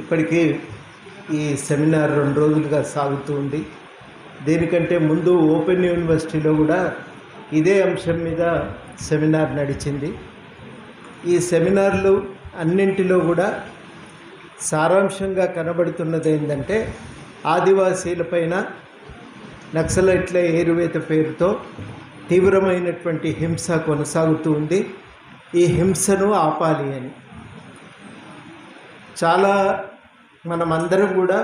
ఇప్పటికీ ఈ సెమినార్ 2 రోజులుగా సాగుతూ ఉంది. దీనికంటే ముందు ఓపెన్ యూనివర్సిటీలో కూడా ఇదే అంశం మీద సెమినార్ నడిచింది. ఈ సెమినార్లు అన్నింటిలో కూడా సారాంశంగా కనబడుతున్నది ఏంటంటే, ఆదివాసీలపైన నక్సలైట్ల ఏరువేత పేరుతో తీవ్రమైనటువంటి హింస కొనసాగుతూ ఉంది. ఈ హింసను ఆపాలి అని చాలా మనమందరం కూడా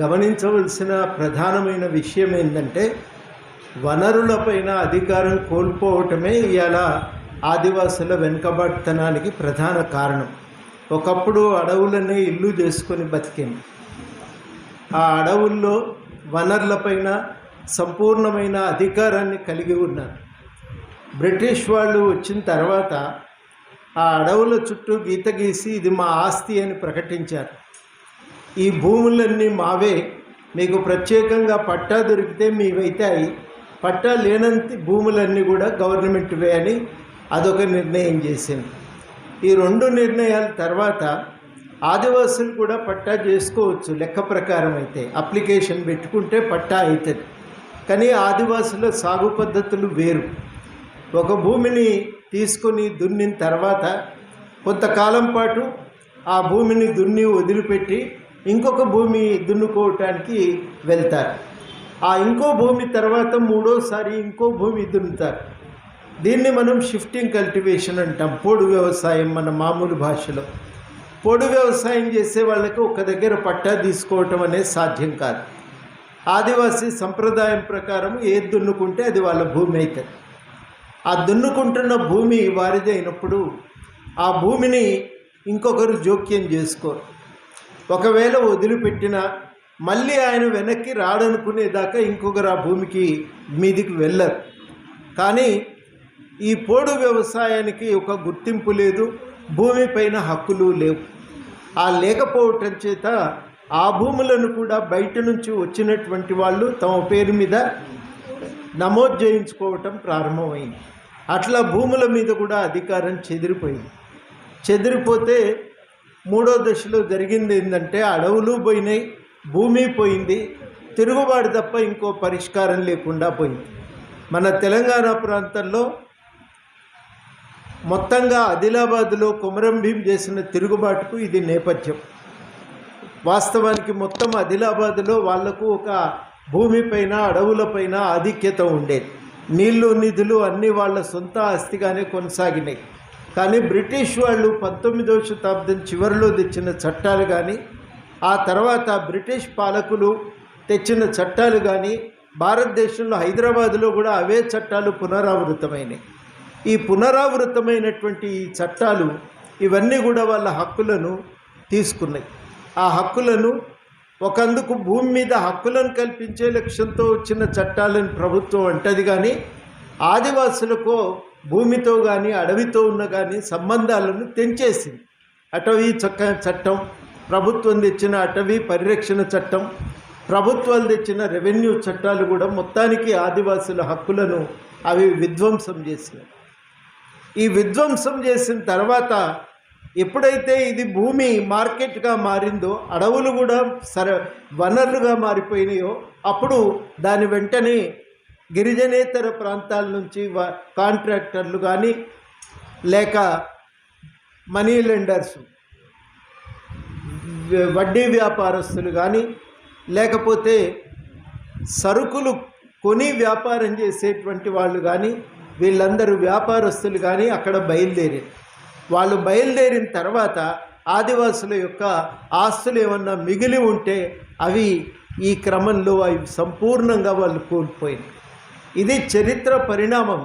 గమనించవలసిన ప్రధానమైన విషయం ఏంటంటే, వనరులపైన అధికారం కోల్పోవటమే ఇవాళ ఆదివాసుల వెనుకబాటుతనానికి ప్రధాన కారణం. ఒకప్పుడు అడవులనే ఇల్లు చేసుకొని బతికింది. ఆ అడవుల్లో వనరులపైన సంపూర్ణమైన అధికారాన్ని కలిగి ఉన్నారు. బ్రిటిష్ వాళ్ళు వచ్చిన తర్వాత ఆ అడవుల చుట్టూ గీత గీసి ఇది మా ఆస్తి అని ప్రకటించారు. ఈ భూములన్నీ మావే, మీకు ప్రత్యేకంగా పట్టా దొరికితే మీవైతాయి, పట్టా లేనంత భూములన్నీ కూడా గవర్నమెంట్వే అని అదొక నిర్ణయం చేసింది. ఈ 2 నిర్ణయాల తర్వాత ఆదివాసులు కూడా పట్టా చేసుకోవచ్చు. లెక్క ప్రకారం అయితే అప్లికేషన్ పెట్టుకుంటే పట్టా అవుతుంది. కానీ ఆదివాసుల సాగు పద్ధతులు వేరు. ఒక భూమిని తీసుకొని దున్నిన తర్వాత కొంతకాలం పాటు ఆ భూమిని దున్ని వదిలిపెట్టి ఇంకొక భూమి దున్నుకోవటానికి వెళ్తారు. ఆ ఇంకో భూమి తర్వాత 3వసారి ఇంకో భూమి దున్నుతారు. దీన్ని మనం షిఫ్టింగ్ కల్టివేషన్ అంటాం. పోడు వ్యవసాయం మన మామూలు భాషలో. పోడు వ్యవసాయం చేసే వాళ్ళకి ఒక దగ్గర పట్టా తీసుకోవటం అనేది సాధ్యం కాదు. ఆదివాసీ సంప్రదాయం ప్రకారం ఏది దున్నుకుంటే అది వాళ్ళ భూమి అవుతుంది. ఆ దున్నుకుంటున్న భూమి వారిది అయినప్పుడు ఆ భూమిని ఇంకొకరు జోక్యం చేసుకోరు. ఒకవేళ వదిలిపెట్టినా మళ్ళీ ఆయన వెనక్కి రాడనుకునేదాకా ఇంకొకరు ఆ భూమికి మీదికి వెళ్ళరు. కానీ ఈ పోడు వ్యవసాయానికి ఒక గుర్తింపు లేదు, భూమిపైన హక్కులు లేవు. ఆ లేకపోవటం చేత ఆ భూములను కూడా బయట నుంచి వచ్చినటువంటి వాళ్ళు తమ పేరు మీద నమోదు చేయించుకోవటం ప్రారంభమైంది. అట్లా భూముల మీద కూడా అధికారం చెదిరిపోయింది. చెదిరిపోతే 3వ దశలో జరిగింది ఏంటంటే, అడవులు పోయినాయి, భూమి పోయింది, తిరుగుబాటు తప్ప ఇంకో పరిష్కారం లేకుండా పోయింది. మన తెలంగాణ ప్రాంతంలో మొత్తంగా ఆదిలాబాద్లో కొమరం భీం చేసిన తిరుగుబాటుకు ఇది నేపథ్యం. వాస్తవానికి మొత్తం ఆదిలాబాద్లో వాళ్లకు ఒక భూమిపైన అడవులపైన ఆధిక్యత ఉండేది. నీళ్లు నిధులు అన్నీ వాళ్ళ సొంత ఆస్తిగానే కొనసాగినాయి. కానీ బ్రిటిష్ వాళ్ళు 19వ శతాబ్దం చివరిలో తెచ్చిన చట్టాలు కానీ, ఆ తర్వాత బ్రిటిష్ పాలకులు తెచ్చిన చట్టాలు కానీ, భారతదేశంలో హైదరాబాదులో కూడా అవే చట్టాలు పునరావృతమైనాయి. ఈ పునరావృతమైనటువంటి ఈ చట్టాలు ఇవన్నీ కూడా వాళ్ళ హక్కులను తీసుకున్నాయి. ఆ హక్కులను ఒకందుకు భూమి మీద హక్కులను కల్పించే లక్ష్యంతో వచ్చిన చట్టాలను ప్రభుత్వం అంటది. కానీ ఆదివాసులకు భూమితో కానీ అడవితో ఉన్న కానీ సంబంధాలను తెంచేసింది. అటవీ చట్టం, ప్రభుత్వం తెచ్చిన అటవీ పరిరక్షణ చట్టం, ప్రభుత్వాలు తెచ్చిన రెవెన్యూ చట్టాలు కూడా మొత్తానికి ఆదివాసుల హక్కులను అవి విధ్వంసం చేసినాయి. ఈ విధ్వంసం చేసిన తర్వాత ఎప్పుడైతే ఇది భూమి మార్కెట్గా మారిందో, అడవులు కూడా వనరులుగా మారిపోయినాయో, అప్పుడు దాని వెంటనే గిరిజనేతర ప్రాంతాల నుంచి కాంట్రాక్టర్లు కానీ, లేక మనీ లెండర్స్, వడ్డీ వ్యాపారస్తులు కానీ, లేకపోతే సరుకులు కొని వ్యాపారం చేసేటువంటి వాళ్ళు కానీ, వీళ్ళందరూ వ్యాపారస్తులు కానీ అక్కడ బయలుదేరారు. వాళ్ళు బయలుదేరిన తర్వాత ఆదివాసుల యొక్క ఆస్తులు ఏమన్నా మిగిలి ఉంటే అవి ఈ క్రమంలో అవి సంపూర్ణంగా వాళ్ళు కోల్పోయింది. ఇది చరిత్ర పరిణామం.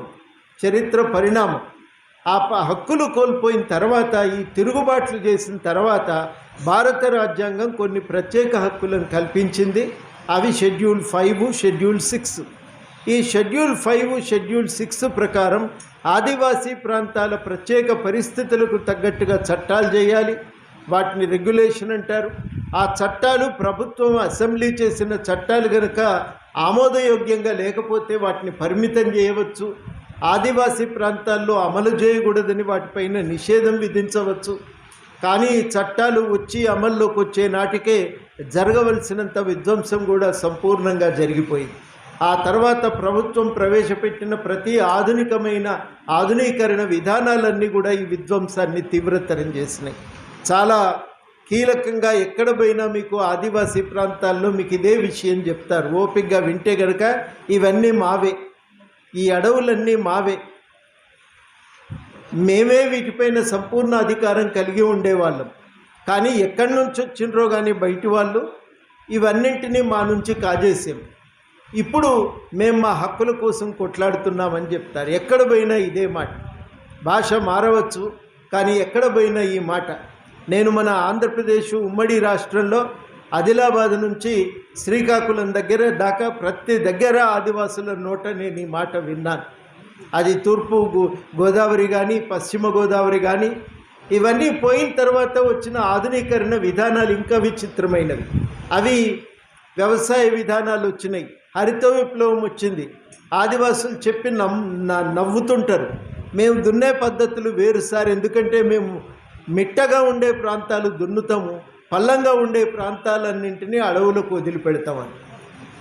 ఆ హక్కులు కోల్పోయిన తర్వాత, ఈ తిరుగుబాట్లు చేసిన తర్వాత భారత రాజ్యాంగం కొన్ని ప్రత్యేక హక్కులను కల్పించింది. అవి షెడ్యూల్ 5, షెడ్యూల్ 6. ఈ షెడ్యూల్ 5, షెడ్యూల్ 6 ప్రకారం ఆదివాసీ ప్రాంతాల ప్రత్యేక పరిస్థితులకు తగ్గట్టుగా చట్టాలు చేయాలి. వాటిని రెగ్యులేషన్ అంటారు. ఆ చట్టాలు ప్రభుత్వం అసెంబ్లీ చేసిన చట్టాలు కనుక ఆమోదయోగ్యంగా లేకపోతే వాటిని పరిమితం చేయవచ్చు. ఆదివాసీ ప్రాంతాల్లో అమలు చేయకూడదని వాటిపైన నిషేధం విధించవచ్చు. కానీ చట్టాలు వచ్చి అమల్లోకి వచ్చే నాటికే జరగవలసినంత విధ్వంసం కూడా సంపూర్ణంగా జరిగిపోయింది. ఆ తర్వాత ప్రభుత్వం ప్రవేశపెట్టిన ప్రతి ఆధునీకరణ విధానాలన్నీ కూడా ఈ విధ్వంసాన్ని తీవ్రతరం చేసినాయి. చాలా కీలకంగా ఎక్కడ పోయినా మీకు ఆదివాసీ ప్రాంతాల్లో మీకు ఇదే విషయం చెప్తారు. ఓపికగా వింటే కనుక ఇవన్నీ మావే, ఈ అడవులన్నీ మావే, మేమే వీటిపైన సంపూర్ణ అధికారం కలిగి ఉండేవాళ్ళం. కానీ ఎక్కడి నుంచి వచ్చిండ్రో కానీ బయటి వాళ్ళు ఇవన్నింటినీ మా నుంచి కాజేసాం. ఇప్పుడు మేము మా హక్కుల కోసం కొట్లాడుతున్నామని చెప్తారు. ఎక్కడ పోయినా ఇదే మాట. భాష మారవచ్చు కానీ ఎక్కడ పోయినా ఈ మాట. నేను మన ఆంధ్రప్రదేశ్ ఉమ్మడి రాష్ట్రంలో ఆదిలాబాద్ నుంచి శ్రీకాకుళం దగ్గర దాకా ప్రతి దగ్గర ఆదివాసుల నోట నేను ఈ మాట విన్నాను. అది తూర్పు గోదావరి కానీ పశ్చిమ గోదావరి కానీ ఇవన్నీ పోయిన తర్వాత వచ్చిన ఆధునీకరణ విధానాలు ఇంకా విచిత్రమైనవి. అవి వ్యవసాయ విధానాలు వచ్చినాయి, హరిత విప్లవం వచ్చింది. ఆదివాసులు చెప్పి నవ్వుతుంటారు, మేము దున్నే పద్ధతులు వేరు సార్, ఎందుకంటే మేము మిట్టగా ఉండే ప్రాంతాలు దున్నుతాము, పల్లంగా ఉండే ప్రాంతాలన్నింటినీ అడవులకు వదిలిపెడతామని.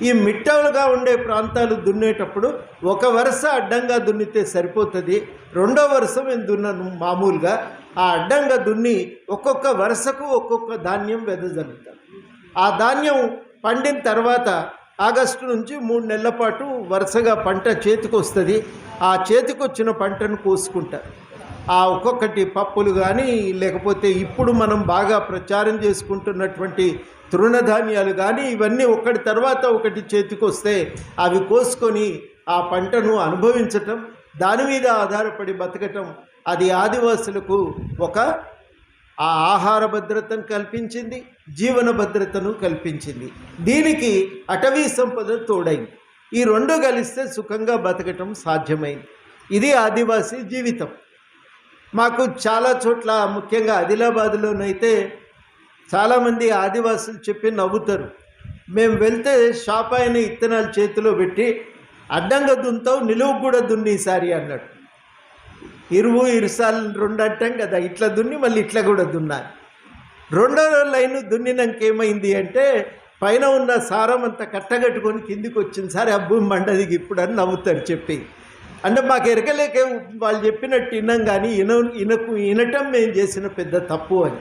ఈ మిట్టలుగా ఉండే ప్రాంతాలు దున్నేటప్పుడు ఒక వరుస అడ్డంగా దున్నితే సరిపోతుంది, రెండో వరుస మేము దున్నను మామూలుగా. ఆ అడ్డంగా దున్ని ఒక్కొక్క వరుసకు ఒక్కొక్క ధాన్యం వెదజల్లుతాం. ఆ ధాన్యం పండిన తర్వాత ఆగస్టు నుంచి 3 నెలల పాటు వరుసగా పంట చేతికి వస్తుంది. ఆ చేతికి వచ్చిన పంటను కోసుకుంటారు. ఆ ఒక్కొక్కటి పప్పులు కానీ లేకపోతే ఇప్పుడు మనం బాగా ప్రచారం చేసుకుంటున్నటువంటి తృణధాన్యాలు కానీ ఇవన్నీ ఒకటి తర్వాత ఒకటి చేతికి వస్తే అవి కోసుకొని ఆ పంటను అనుభవించటం, దాని మీద ఆధారపడి బతకటం, అది ఆదివాసులకు ఒక ఆహార భద్రతను కల్పించింది, జీవన భద్రతను కల్పించింది. దీనికి అటవీ సంపద తోడైంది. ఈ రెండు కలిస్తే సుఖంగా బతకటం సాధ్యమైంది. ఇది ఆదివాసీ జీవితం. మాకు చాలా చోట్ల ముఖ్యంగా ఆదిలాబాద్లోనైతే చాలామంది ఆదివాసులు చెప్పి నవ్వుతారు. మేము వెళ్తే షాప్ అయిన ఇత్తనాలు చేతిలో పెట్టి అడ్డంగా దున్నుతావు, నిలువు కూడా దున్ని ఈసారి అన్నాడు. ఇరుసార్లు 2 అంటాం కదా, ఇట్లా దున్ని మళ్ళీ ఇట్లా కూడా దున్నాలి. రెండో లైన్ దున్నినాక ఏమైంది అంటే పైన ఉన్న సారం అంతా కట్టగట్టుకొని కిందికి వచ్చింది సార్, అబ్బు మండదికి ఇప్పుడు అని నవ్వుతారు చెప్పి. అంటే మాకు ఎరకలేక వాళ్ళు చెప్పినట్టు విన్నాం కానీ వినటం మేము చేసిన పెద్ద తప్పు అని.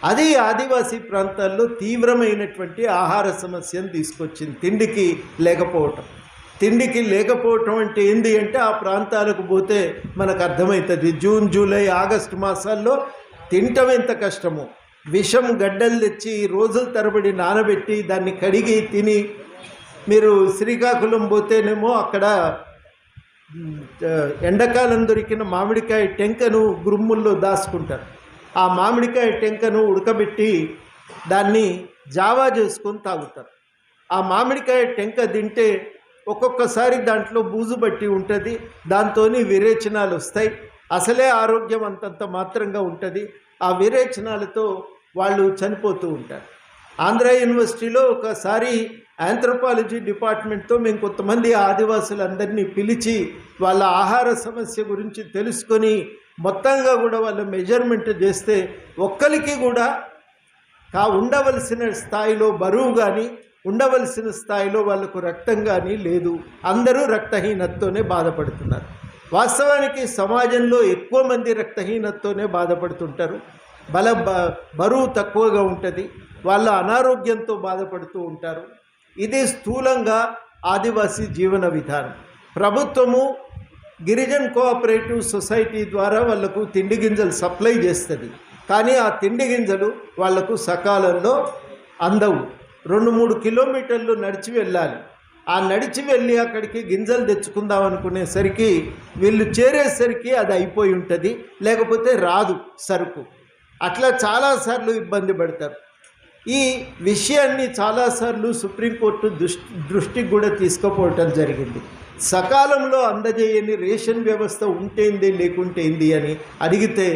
అది ఆదివాసీ ప్రాంతాల్లో తీవ్రమైనటువంటి ఆహార సమస్యను తీసుకొచ్చింది. తిండికి లేకపోవటం అంటే ఏంది అంటే ఆ ప్రాంతాలకు పోతే మనకు అర్థమవుతుంది. జూన్, జూలై, ఆగస్టు మాసాల్లో తినటం ఎంత కష్టమో. విషం గడ్డలు తెచ్చి రోజుల తరబడి నానబెట్టి దాన్ని కడిగి తిని, మీరు శ్రీకాకుళం పోతేనేమో అక్కడ ఎండాకాలం దొరికిన మామిడికాయ టెంకను గురుముల్లో దాచుకుంటారు. ఆ మామిడికాయ టెంకను ఉడకబెట్టి దాన్ని జావా చేసుకొని తాగుతారు. ఆ మామిడికాయ టెంక తింటే ఒక్కొక్కసారి దాంట్లో బూజు బట్టి ఉంటుంది, దాంతో విరేచనాలు వస్తాయి. అసలే ఆరోగ్యం అంతంత మాత్రంగా ఉంటుంది. ఆ విరేచనాలతో వాళ్ళు చనిపోతూ ఉంటారు. ఆంధ్ర యూనివర్సిటీలో ఒకసారి ఆంథ్రోపాలజీ డిపార్ట్మెంట్తో మేము కొంతమంది ఆదివాసులందరినీ పిలిచి వాళ్ళ ఆహార సమస్య గురించి తెలుసుకొని మొత్తంగా కూడా వాళ్ళ మెజర్మెంట్ చేస్తే ఒక్కరికి కూడా ఉండవలసిన స్థాయిలో బరువు కానీ ఉండవలసిన స్థాయిలో వాళ్ళకు రక్తం కానీ లేదు. అందరూ రక్తహీనతతోనే బాధపడుతున్నారు. వాస్తవానికి సమాజంలో ఎక్కువ మంది రక్తహీనతతోనే బాధపడుతుంటారు. బరువు తక్కువగా ఉంటుంది, వాళ్ళ అనారోగ్యంతో బాధపడుతూ ఉంటారు. ఇది స్థూలంగా ఆదివాసీ జీవన విధానం. ప్రభుత్వము గిరిజన్ కోఆపరేటివ్ సొసైటీ ద్వారా వాళ్లకు తిండి గింజలు సప్లై చేస్తుంది. కానీ ఆ తిండి గింజలు వాళ్లకు సకాలంలో అందవు. 2-3 కిలోమీటర్లు నడిచి వెళ్ళాలి. ఆ నడిచి వెళ్ళి అక్కడికి గింజలు తెచ్చుకుందాం అనుకునేసరికి వీళ్ళు చేరేసరికి అది అయిపోయి ఉంటుంది, లేకపోతే రాదు సరుకు. అట్లా చాలాసార్లు ఇబ్బంది పడతారు. ఈ విషయాన్ని చాలాసార్లు సుప్రీంకోర్టు దృష్టికి కూడా తీసుకుపోవటం జరిగింది. సకాలంలో అందజేయని రేషన్ వ్యవస్థ ఉంటేంది లేకుంటే ఏంది అని అడిగితే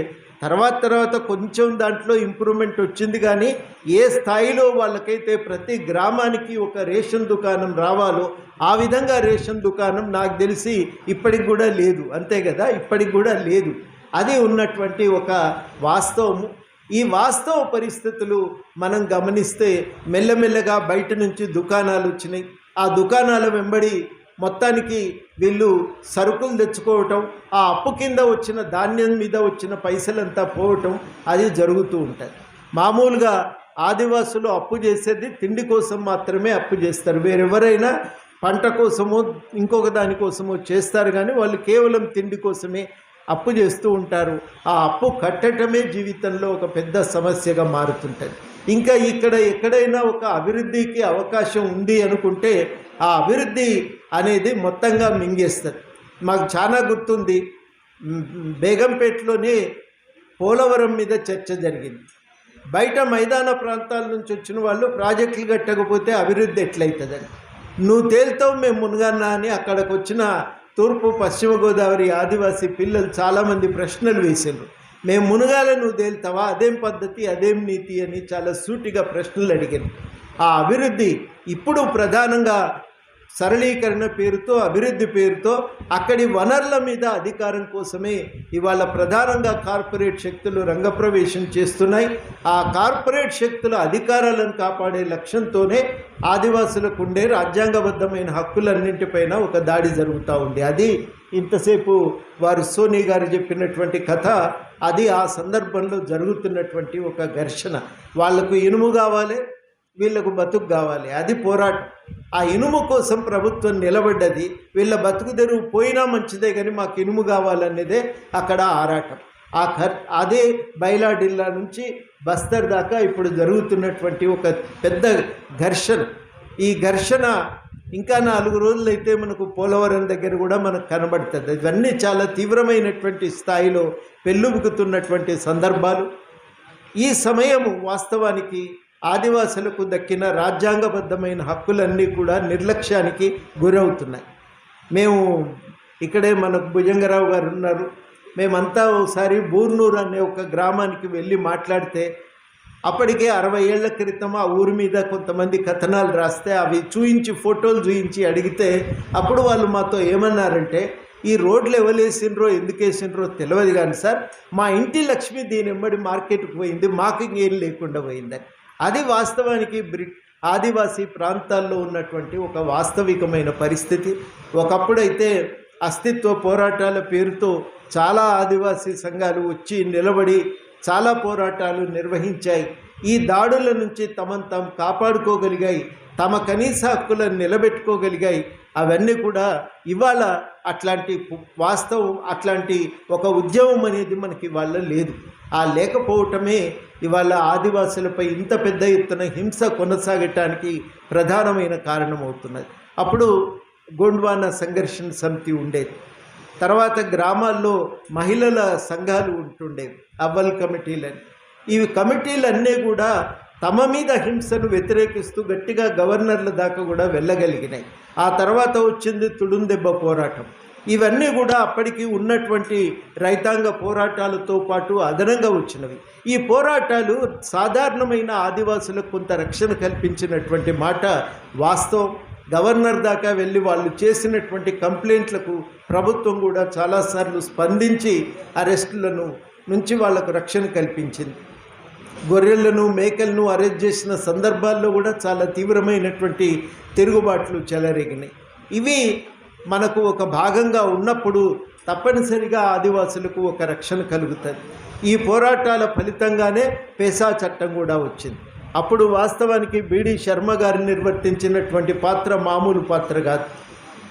తర్వాత కొంచెం దాంట్లో ఇంప్రూవ్మెంట్ వచ్చింది. కానీ ఏ స్థాయిలో వాళ్ళకైతే ప్రతి గ్రామానికి ఒక రేషన్ దుకాణం రావాలో ఆ విధంగా రేషన్ దుకాణం నాకు తెలిసి ఇప్పటికి కూడా లేదు. అంతే కదా, ఇప్పటికి కూడా లేదు. అది ఉన్నటువంటి ఒక వాస్తవము. ఈ వాస్తవ పరిస్థితులు మనం గమనిస్తే మెల్లమెల్లగా బయట నుంచి దుకాణాలు వచ్చినాయి. ఆ దుకాణాల వెంబడి మొత్తానికి వీళ్ళు సరుకులు తెచ్చుకోవటం, ఆ అప్పు కింద వచ్చిన ధాన్యం మీద వచ్చిన పైసలంతా పోవటం అది జరుగుతూ ఉంటుంది. మామూలుగా ఆదివాసులు అప్పు చేసేది తిండి కోసం మాత్రమే అప్పు చేస్తారు. వేరెవరైనా పంట కోసమో ఇంకొక దానికోసమో చేస్తారు, కానీ వాళ్ళు కేవలం తిండి కోసమే అప్పు చేస్తూ ఉంటారు. ఆ అప్పు కట్టడమే జీవితంలో ఒక పెద్ద సమస్యగా మారుతుంటుంది. ఇంకా ఇక్కడ ఎక్కడైనా ఒక అభివృద్ధికి అవకాశం ఉంది అనుకుంటే ఆ అభివృద్ధి అనేది మొత్తంగా మింగేస్తుంది. మాకు చాలా గుర్తుంది, బేగంపేటలోనే పోలవరం మీద చర్చ జరిగింది. బయట మైదాన ప్రాంతాల నుంచి వచ్చిన వాళ్ళు ప్రాజెక్టులు కట్టకపోతే అభివృద్ధి ఎట్లయితుందని, నువ్వు తేల్తావు మేము మునగన్నా అని అక్కడికి వచ్చిన తూర్పు పశ్చిమ గోదావరి ఆదివాసీ పిల్లలు చాలామంది ప్రశ్నలు వేసారు. మేము మునగాల, నువ్వు తేల్తావా, అదేం పద్ధతి, అదేం నీతి అని చాలా సూటిగా ప్రశ్నలు అడిగారు. ఆ అభివృద్ధి ఇప్పుడు ప్రధానంగా సరళీకరణ పేరుతో, అభివృద్ధి పేరుతో అక్కడి వనరుల మీద అధికారం కోసమే ఇవాళ ప్రధానంగా కార్పొరేట్ శక్తులు రంగప్రవేశం చేస్తున్నాయి. ఆ కార్పొరేట్ శక్తుల అధికారాలను కాపాడే లక్ష్యంతోనే ఆదివాసులకు ఉండే రాజ్యాంగబద్ధమైన హక్కులన్నింటిపైన ఒక దాడి జరుగుతూ ఉంది. అది ఇంతసేపు వారు సోనీ గారు చెప్పినటువంటి కథ, అది ఆ సందర్భంలో జరుగుతున్నటువంటి ఒక ఘర్షణ. వాళ్లకు ఇనుము కావాలి, వీళ్లకు బతుకు కావాలి, అది పోరాటం. ఆ ఇనుము కోసం ప్రభుత్వం నిలబడ్డది. వీళ్ళ బతుకు తెరువు పోయినా మంచిదే, కానీ మాకు ఇనుము కావాలనేదే అక్కడ ఆరాటం. అదే బైలాడిల్లా నుంచి బస్తర్ దాకా ఇప్పుడు జరుగుతున్నటువంటి ఒక పెద్ద ఘర్షణ. ఈ ఘర్షణ ఇంకా 4 రోజులైతే మనకు పోలవరం దగ్గర కూడా మనకు కనబడుతుంది. ఇవన్నీ చాలా తీవ్రమైనటువంటి స్థాయిలో పెళ్ళుబుకుతున్నటువంటి సందర్భాలు. ఈ సమయము వాస్తవానికి ఆదివాసులకు దక్కిన రాజ్యాంగబద్ధమైన హక్కులన్నీ కూడా నిర్లక్ష్యానికి గురవుతున్నాయి. మేము ఇక్కడే మనకు భుజంగరావు గారు ఉన్నారు, మేమంతా ఒకసారి బూర్నూరు అనే ఒక గ్రామానికి వెళ్ళి మాట్లాడితే అప్పటికే 60 ఏళ్ల క్రితం ఆ ఊరి మీద కొంతమంది కథనాలు రాస్తే అవి చూయించి, ఫోటోలు చూయించి అడిగితే అప్పుడు వాళ్ళు మాతో ఏమన్నారంటే, ఈ రోడ్లు ఎవరేసిండ్రో ఎందుకు వేసిండ్రో తెలియదు కానీ సార్, మా ఇంటి లక్ష్మి దీని వెంబడి మార్కెట్కి పోయింది, మాకు ఇంకేం లేకుండా పోయిందని. అది వాస్తవానికి ఆదివాసీ ప్రాంతాల్లో ఉన్నటువంటి ఒక వాస్తవికమైన పరిస్థితి. ఒకప్పుడైతే అస్తిత్వ పోరాటాల పేరుతో చాలా ఆదివాసీ సంఘాలు వచ్చి నిలబడి చాలా పోరాటాలు నిర్వహించాయి. ఈ దాడుల నుంచి తమను తాము కాపాడుకోగలిగాయి, తమ కనీస హక్కులను నిలబెట్టుకోగలిగాయి. అవన్నీ కూడా ఇవాళ అట్లాంటి వాస్తవం, అట్లాంటి ఒక ఉద్యమం అనేది మనకి ఇవాళ లేదు. ఆ లేకపోవటమే ఇవాళ ఆదివాసులపై ఇంత పెద్ద ఎత్తున హింస కొనసాగటానికి ప్రధానమైన కారణమవుతున్నది. అప్పుడు గోండ్వానా సంఘర్షణ సమితి ఉండేది. తర్వాత గ్రామాల్లో మహిళల సంఘాలు ఉంటుండేవి, అవ్వల్ కమిటీలని. ఈ కమిటీలన్నీ కూడా తమ మీద హింసను వ్యతిరేకిస్తూ గట్టిగా గవర్నర్ల దాకా కూడా వెళ్ళగలిగినాయి. ఆ తర్వాత వచ్చింది తుడుందెబ్బ పోరాటం. ఇవన్నీ కూడా అప్పటికి ఉన్నటువంటి రైతాంగ పోరాటాలతో పాటు అదనంగా వచ్చినవి. ఈ పోరాటాలు సాధారణమైన ఆదివాసులకు కొంత రక్షణ కల్పించినటువంటి మాట వాస్తవం. గవర్నర్ దాకా వెళ్ళి వాళ్ళు చేసినటువంటి కంప్లైంట్లకు ప్రభుత్వం కూడా చాలాసార్లు స్పందించి అరెస్టులను నుంచి వాళ్లకు రక్షణ కల్పించింది. గొర్రెలను, మేకలను అరెస్ట్ చేసిన సందర్భాల్లో కూడా చాలా తీవ్రమైనటువంటి తిరుగుబాట్లు చెలరేగినాయి. ఇవి మనకు ఒక భాగంగా ఉన్నప్పుడు తప్పనిసరిగా ఆదివాసులకు ఒక రక్షణ కలుగుతుంది. ఈ పోరాటాల ఫలితంగానే పేసా చట్టం కూడా వచ్చింది. అప్పుడు వాస్తవానికి బిడి శర్మ గారు నిర్వర్తించినటువంటి పాత్ర మామూలు పాత్ర కాదు.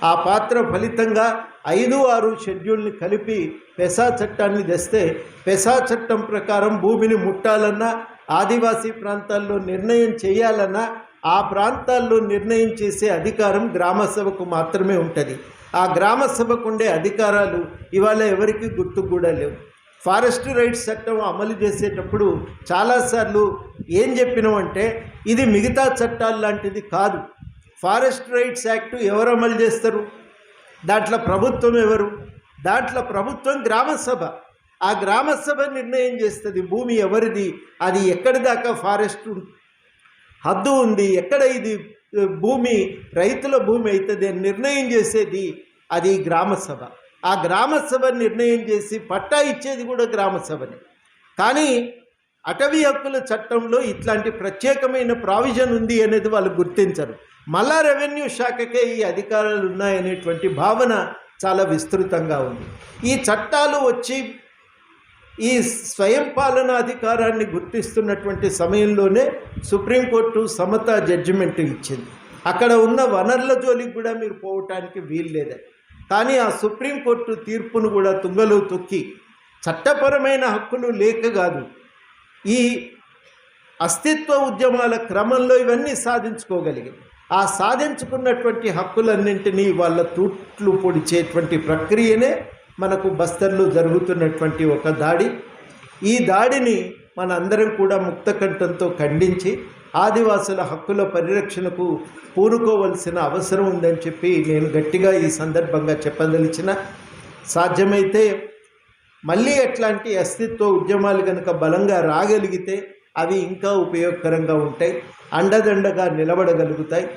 ఆ పాత్ర ఫలితంగా 5-6 షెడ్యూల్ని కలిపి పెసా చట్టాన్ని తెస్తే, పెసా చట్టం ప్రకారం భూమిని ముట్టాలన్నా, ఆదివాసీ ప్రాంతాల్లో నిర్ణయం చేయాలన్నా ఆ ప్రాంతాల్లో నిర్ణయం చేసే అధికారం గ్రామసభకు మాత్రమే ఉంటుంది. ఆ గ్రామసభకు ఉండే అధికారాలు ఇవాళ ఎవరికి గుర్తుకు కూడా లేవు. ఫారెస్ట్ రైట్స్ చట్టం అమలు చేసేటప్పుడు చాలాసార్లు ఏం చెప్పినామంటే, ఇది మిగతా చట్టాలు లాంటిది కాదు. ఫారెస్ట్ రైట్స్ యాక్ట్ ఎవరు అమలు చేస్తారు? దాంట్లో ప్రభుత్వం ఎవరు? దాంట్లో ప్రభుత్వం గ్రామసభ. ఆ గ్రామసభ నిర్ణయం చేస్తుంది భూమి ఎవరిది, అది ఎక్కడి దాకా ఫారెస్ట్ హద్దు ఉంది, ఎక్కడ ఇది భూమి రైతుల భూమి అవుతుంది అని నిర్ణయం చేసేది అది గ్రామసభ. ఆ గ్రామసభ నిర్ణయం చేసి పట్టా ఇచ్చేది కూడా గ్రామసభనే. కానీ అటవీ హక్కుల చట్టంలో ఇట్లాంటి ప్రత్యేకమైన ప్రావిజన్ ఉంది అనేది వాళ్ళు గుర్తించరు. మళ్ళా రెవెన్యూ శాఖకే ఈ అధికారాలు ఉన్నాయనేటువంటి భావన చాలా విస్తృతంగా ఉంది. ఈ చట్టాలు వచ్చి ఈ స్వయం పాలన అధికారాన్ని గుర్తిస్తున్నటువంటి సమయంలోనే సుప్రీంకోర్టు సమతా జడ్జిమెంట్ ఇచ్చింది. అక్కడ ఉన్న వనరుల జోలికి కూడా మీరు పోవటానికి వీల్లేదే. కానీ ఆ సుప్రీంకోర్టు తీర్పును కూడా తుంగలో తొక్కి చట్టపరమైన హక్కులు లేక కాదు, ఈ అస్తిత్వ ఉద్యమాల క్రమంలో ఇవన్నీ సాధించుకోగలిగింది. ఆ సాధించుకున్నటువంటి హక్కులన్నింటినీ వాళ్ళ తూట్లు పొడిచేటువంటి ప్రక్రియనే మనకు బస్తర్లో జరుగుతున్నటువంటి ఒక దాడి. ఈ దాడిని మన అందరం కూడా ముక్తకంఠంతో ఖండించి ఆదివాసుల హక్కుల పరిరక్షణకు పూనుకోవలసిన అవసరం ఉందని చెప్పి నేను గట్టిగా ఈ సందర్భంగా చెప్పదలిచిన. సాధ్యమైతే మళ్ళీ అట్లాంటి అస్తిత్వ ఉద్యమాలు కనుక బలంగా రాగలిగితే అవి ఇంకా ఉపయోగకరంగా ఉంటాయి, అండదండగా నిలబడగలుగుతాయి.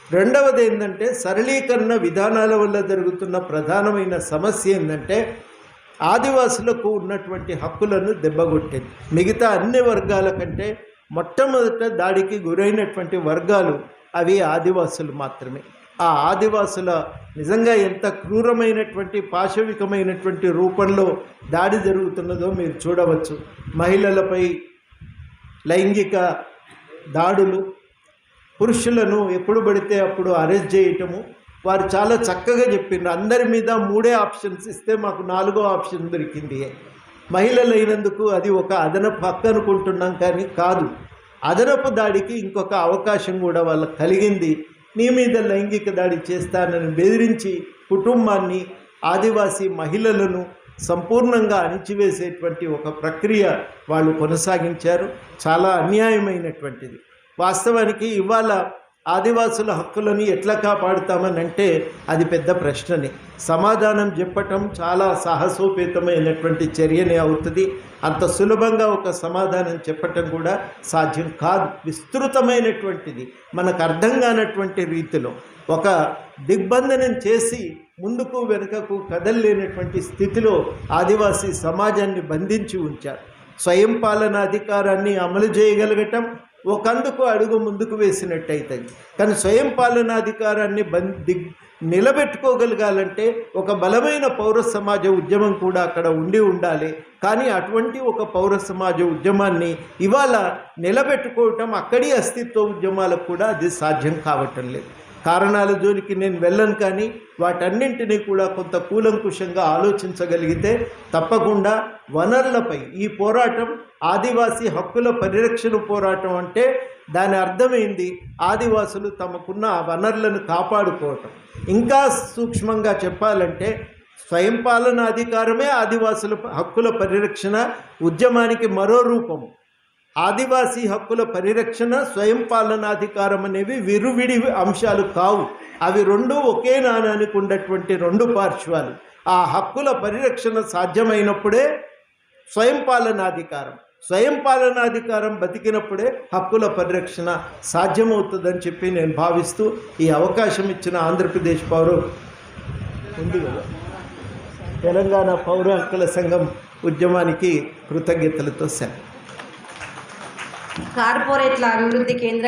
రెండవది ఏంటంటే, సరళీకరణ విధానాల వల్ల జరుగుతున్న ప్రధానమైన సమస్య ఏంటంటే ఆదివాసులకు ఉన్నటువంటి హక్కులను దెబ్బగొట్టింది. మిగతా అన్ని వర్గాల కంటే మొట్టమొదట దాడికి గురైనటువంటి వర్గాలు అవి ఆదివాసులు మాత్రమే. ఆ ఆదివాసుల నిజంగా ఎంత క్రూరమైనటువంటి పాశవికమైనటువంటి రూపంలో దాడి జరుగుతున్నదో మీరు చూడవచ్చు. మహిళలపై లైంగిక దాడులు, పురుషులను ఎప్పుడు పడితే అప్పుడు అరెస్ట్ చేయటము. వారు చాలా చక్కగా చెప్పిండ్రు, అందరి మీద 3 ఆప్షన్స్ ఇస్తే మాకు 4వ ఆప్షన్ దొరికింది. మహిళలైనందుకు అది ఒక అదనపు హక్కు అనుకుంటున్నాం, కానీ కాదు. అదనపు దాడికి ఇంకొక అవకాశం కూడా వాళ్ళకి కలిగింది. నీ మీద లైంగిక దాడి చేస్తానని బెదిరించి కుటుంబాన్ని, ఆదివాసీ మహిళలను సంపూర్ణంగా అణిచివేసేటువంటి ఒక ప్రక్రియ వాళ్ళు కొనసాగించారు. చాలా అన్యాయమైనటువంటిది. వాస్తవానికి ఇవాళ ఆదివాసుల హక్కులని ఎట్లా కాపాడుతామని అంటే అది పెద్ద ప్రశ్ననే. సమాధానం చెప్పటం చాలా సాహసోపేతమైనటువంటి చర్యనే అవుతుంది. అంత సులభంగా ఒక సమాధానం చెప్పటం కూడా సాధ్యం కాదు. విస్తృతమైనటువంటిది, మనకు అర్థం కానటువంటి రీతిలో ఒక దిగ్బంధనం చేసి ముందుకు వెనుకకు కదలలేనటువంటి స్థితిలో ఆదివాసీ సమాజాన్ని బంధించి ఉంచారు. స్వయం పాలన అధికారాన్ని అమలు చేయగలగటం ఒకందుకు అడుగు ముందుకు వేసినట్టయితుంది. కానీ స్వయం పాలనాధికారాన్ని నిలబెట్టుకోగలగాలంటే ఒక బలమైన పౌర సమాజ ఉద్యమం కూడా అక్కడ ఉండాలి. కానీ అటువంటి ఒక పౌర సమాజ ఉద్యమాన్ని ఇవాళ నిలబెట్టుకోవటం అక్కడి అస్తిత్వ ఉద్యమాలకు కూడా అది సాధ్యం కావటం లేదు. కారణాల జోలికి నేను వెళ్ళను, కానీ వాటన్నింటినీ కూడా కొంత కూలంకుషంగా ఆలోచించగలిగితే తప్పకుండా వనరులపై ఈ పోరాటం ఆదివాసీ హక్కుల పరిరక్షణ పోరాటం అంటే దాని అర్థమైంది ఆదివాసులు తమకున్న ఆ వనరులను కాపాడుకోవటం. ఇంకా సూక్ష్మంగా చెప్పాలంటే స్వయం పాలన అధికారమే ఆదివాసుల హక్కుల పరిరక్షణ ఉద్యమానికి మరో రూపము. ఆదివాసీ హక్కుల పరిరక్షణ, స్వయం పాలనాధికారం అనేవి విరువిడి అంశాలు కావు. అవి రెండు ఒకే నాణానికి ఉన్నటువంటి 2 పార్శ్వాలు. ఆ హక్కుల పరిరక్షణ సాధ్యమైనప్పుడే స్వయం పాలనాధికారం బతికినప్పుడే హక్కుల పరిరక్షణ సాధ్యమవుతుందని చెప్పి నేను భావిస్తూ ఈ అవకాశం ఇచ్చిన ఆంధ్రప్రదేశ్ ఉంది కదా తెలంగాణ పౌర హక్కుల సంఘం ఉద్యమానికి కృతజ్ఞతలతో సెలవు. కార్పొరేట్ల అభివృద్ధి కేంద్ర